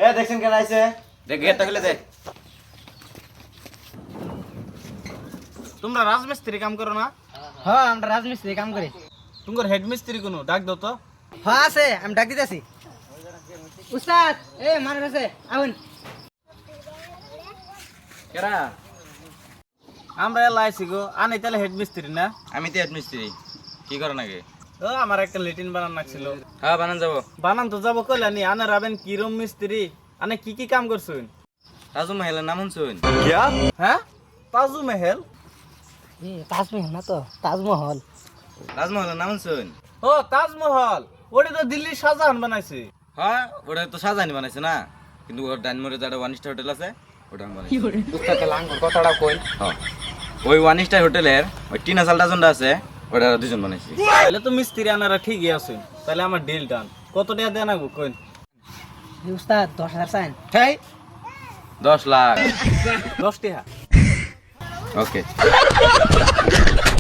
এ দেখছেন কেন আইছে? দেখ গেটটা খুলে দে। তোমরা রাজমিস্ত্রি কাম করো না? হ্যাঁ আমরা রাজমিস্ত্রি কাম করি। তোমার হেড মিস্ত্রি কোনো ডাক দাও তো। হ্যাঁ আছে, আমি ডাক দিতেছি। উস্তাদ এ মানুষ আছে, আউন। কেরা? আমরা এলা আইছি গো। আনি তাহলে হেড মিস্ত্রি না? আমি তো হেড মিস্ত্রি। কি করো নাকি? ও আমার একটা লেটিন বানান লাগছিল। হ্যাঁ বানান যাবো। বানান তো যাবো কইলানি। আনে রাবেন কিরম মিস্ত্রি? আনে কি কি কাম করছুন? তাজমহলের নাম শুন। হ্যাঁ? তাজু মেহেল? তাজমহল না তো, তাজমহল। তাজমহলের নাম শুন। ও তাজমহল। ওটা তো দিল্লির শাহজাহান বানাইছে। হ্যাঁ ওটা তো শাহজাহানি বানাইছে না, কিন্তু ওর ডাইনমোড়ে যেটা ওয়ান স্টার হোটেল আছে ওটা আমি বানাইছি। উস্তাদ লাঙ্গর কথাটা কই। হ্যাঁ ওই ওয়ান স্টার হোটেলের ওই টিনা চালটা জনটা আছে ওটা দুজন বানাইছি। তাহলে তো মিস্ত্রি আনারা ঠিকই আছেন। তাহলে আমার ডিল ডান। কত টাকা দেন আগো কইন? উস্তাদ 10,000 চাইন। হেই 10 লাখ। 10 টাকা। ওকে।